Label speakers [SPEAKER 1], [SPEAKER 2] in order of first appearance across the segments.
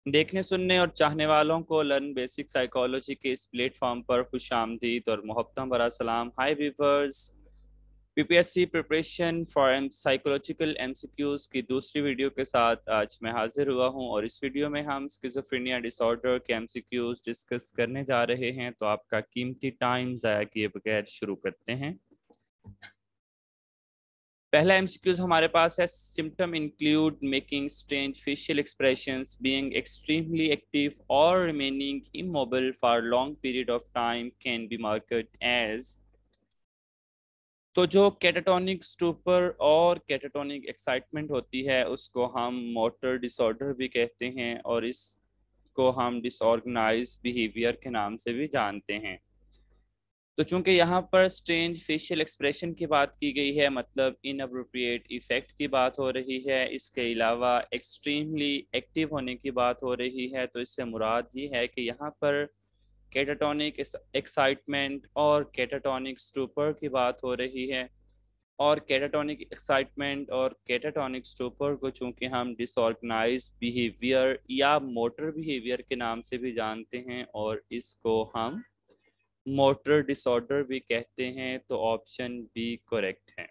[SPEAKER 1] देखने सुनने और चाहने वालों को लर्न बेसिक साइकोलॉजी के इस प्लेटफॉर्म पर खुशामदीद और मोहब्बत भरा सलाम। हाय viewers, PPSC preparation for psychological MCQs की दूसरी वीडियो के साथ आज मैं हाजिर हुआ हूं और इस वीडियो में हम स्किज़ोफ्रेनिया डिसऑर्डर के एमसीक्यूज डिस्कस करने जा रहे हैं। तो आपका कीमती टाइम ज़ाया किए बगैर शुरू करते हैं। पहला एमसीक्यूज हमारे पास है, symptom include making strange facial expressions, being extremely active और remaining immobile for long period of time can be marked as. तो जो कैटाटोनिक स्टूपर और कैटाटोनिक एक्साइटमेंट होती है उसको हम मोटर डिसऑर्डर भी कहते हैं और इसको हम डिसऑर्गेनाइज बिहेवियर के नाम से भी जानते हैं। तो चूंकि यहाँ पर स्ट्रेंज फेशियल एक्सप्रेशन की बात की गई है, मतलब इनअप्रोप्रिएट इफेक्ट की बात हो रही है, इसके अलावा एक्सट्रीमली एक्टिव होने की बात हो रही है, तो इससे मुराद ये है कि यहाँ पर कैटाटोनिक एक्साइटमेंट और कैटाटोनिक स्टूपर की बात हो रही है। और कैटाटोनिक एक्साइटमेंट और कैटाटोनिक स्टूपर को चूंकि हम डिसऑर्गेनाइज बिहेवियर या मोटर बिहेवियर के नाम से भी जानते हैं और इसको हम मोटर डिसऑर्डर भी कहते हैं, तो ऑप्शन बी करेक्ट है।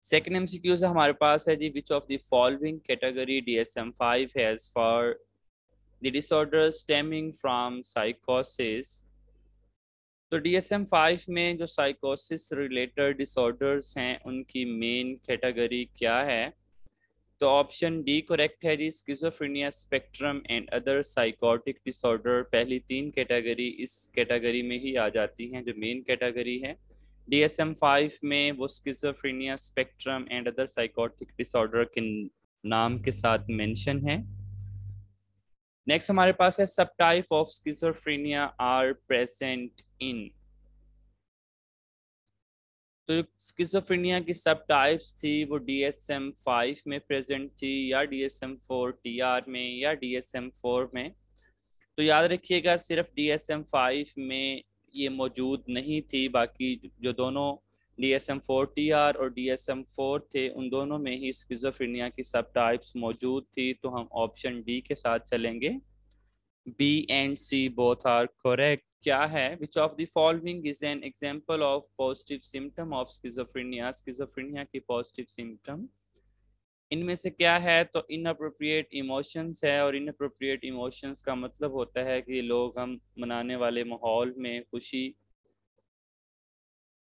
[SPEAKER 1] सेकेंड एमसीक्यू से हमारे पास है जी, which of the following category DSM-5 has for the disorder stemming from साइकोसिस। तो DSM-5 में जो साइकोसिस रिलेटेड डिसऑर्डर्स हैं उनकी मेन कैटेगरी क्या है? तो ऑप्शन डी करेक्ट है जी, schizophrenia spectrum and other psychotic disorder. पहली तीन कैटेगरी इस कैटेगरी में ही आ जाती हैं जो मेन कैटेगरी है। DSM-5 में वो schizophrenia spectrum and other psychotic disorder के नाम के साथ मेंशन है। नेक्स्ट हमारे पास है, सब type of schizophrenia are present in. तो स्किज़ोफ्रेनिया की सब टाइप्स थी वो DSM-5 में प्रेजेंट थी या DSM-4 TR में या DSM-4 में। तो याद रखिएगा सिर्फ DSM-5 में ये मौजूद नहीं थी, बाकी जो दोनों DSM-4 TR और DSM-4 थे उन दोनों में ही स्किज़ोफ्रेनिया की सब टाइप्स मौजूद थी। तो हम ऑप्शन डी के साथ चलेंगे, B and C both are correct. क्या है, which of the following is an example of positive symptom of schizophrenia. Schizophrenia की पॉजिटिव सिम्टम इनमें से क्या है? तो इनअप्रोप्रिएट इमोशंस है, और इनअप्रोप्रिएट इमोशंस का मतलब होता है कि लोग हम मनाने वाले माहौल में खुशी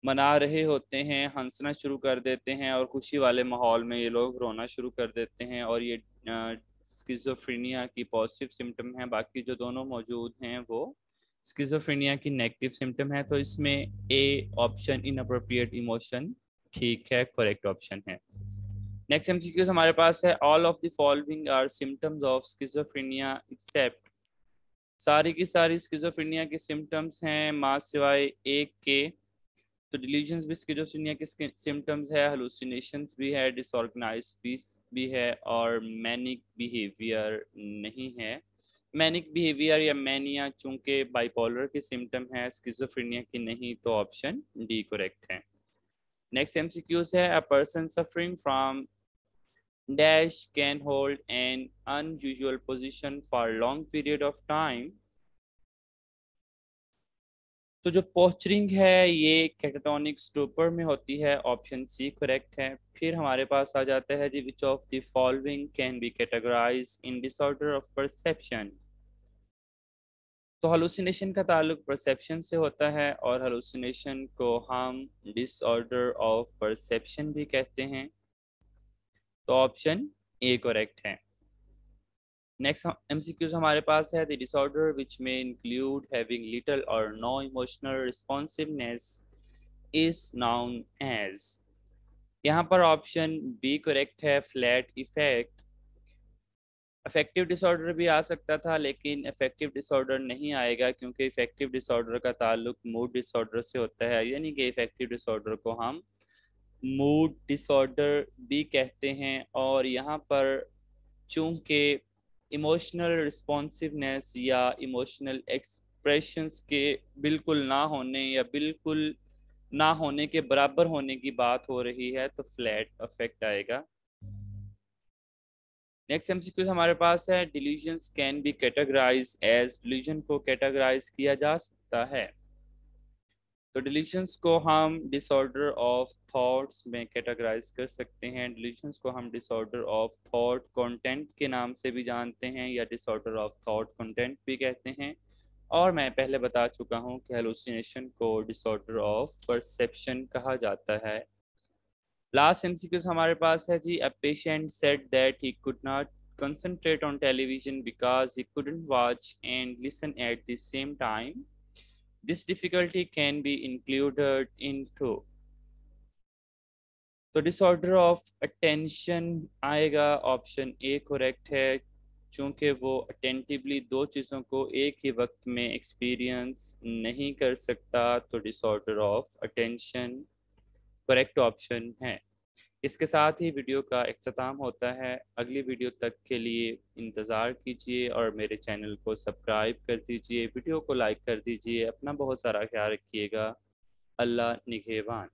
[SPEAKER 1] मना रहे होते हैं, हंसना शुरू कर देते हैं, और खुशी वाले माहौल में ये लोग रोना शुरू कर देते हैं, और ये स्किज़ोफ्रेनिया की पॉजिटिव सिम्टम है। बाकी जो दोनों मौजूद हैं वो स्किज़ोफ्रेनिया की नेगेटिव सिम्टम है। तो इसमें ए ऑप्शन इनअप्रोप्रिएट इमोशन ठीक है, करेक्ट ऑप्शन है। नेक्स्ट एमसीक्यूज हमारे पास है, all of the following are symptoms of schizophrenia except. सारी की सारी स्किज़ोफ्रेनिया के सिम्टम्स हैं मां सिवाय एक के। तो डिलीजन्स भी स्किज़ोफ्रेनिया के सिम्टम्स है, हेलुसिनेशंस भी है, डिसऑर्गेनाइज्ड स्पीच भी है, और मैनिक बिहेवियर नहीं है। मैनिक बिहेवियर या मैनिया चूंकि बाइपोलर के सिम्टम है, स्किज़ोफ्रेनिया की नहीं, तो ऑप्शन डी करेक्ट है। नेक्स्ट एमसीक्यूज है, a person suffering from dash can hold N unusual position for long period of time. तो जो पोस्चरिंग है ये कैटाटोनिक स्टूपर में होती है, ऑप्शन सी करेक्ट है। फिर हमारे पास आ जाता है जी, which of the following can be categorize in disorder of perception. तो हेलुसिनेशन का ताल्लुक परसेप्शन से होता है, और हेलुसिनेशन को हम डिसऑर्डर ऑफ परसेप्शन भी कहते हैं, तो ऑप्शन ए करेक्ट है। नेक्स्ट एमसीक्यूज हमारे पास है, the disorder which may include having little or no emotional responsiveness is known as. यहाँ पर ऑप्शन बी करेक्ट है, फ्लैट इफेक्ट। अफेक्टिव डिसऑर्डर भी आ सकता था लेकिन अफेक्टिव डिसऑर्डर नहीं आएगा, क्योंकि इफेक्टिव डिसऑर्डर का ताल्लुक मूड डिसऑर्डर से होता है, यानी कि इफेक्टिव डिसऑर्डर को हम मूड डिसऑर्डर भी कहते हैं। और यहाँ पर चूंकि इमोशनल रिस्पॉन्सिवनेस या इमोशनल एक्सप्रेशंस के बिल्कुल ना होने या बिल्कुल ना होने के बराबर होने की बात हो रही है, तो फ्लैट अफेक्ट आएगा। नेक्स्ट एमसीक्यू हमारे पास है, delusions can be categorize as, delusion को कैटेगराइज किया जा सकता है। तो डिल्यूजन्स को हम डिसऑर्डर ऑफ थॉट्स में कैटेगराइज कर सकते हैं। डिल्यूजन्स को हम डिसऑर्डर ऑफ थॉट कंटेंट के नाम से भी जानते हैं या डिसऑर्डर ऑफ थॉट कंटेंट भी कहते हैं। और मैं पहले बता चुका हूं कि हेलुसिनेशन को डिसऑर्डर ऑफ परसेप्शन कहा जाता है। लास्ट एमसीक्यू हमारे पास है जी, a patient said that he could not concentrate on television because he couldn't watch and listen at the same time. This difficulty can be included into, तो disorder of attention आएगा, option A correct है। चूंकि वो attentively दो चीज़ों को एक ही वक्त में एक्सपीरियंस नहीं कर सकता, तो disorder of attention correct option है। इसके साथ ही वीडियो का इख्तिताम होता है। अगली वीडियो तक के लिए इंतज़ार कीजिए और मेरे चैनल को सब्सक्राइब कर दीजिए, वीडियो को लाइक कर दीजिए। अपना बहुत सारा ख्याल रखिएगा। अल्लाह निगहबान।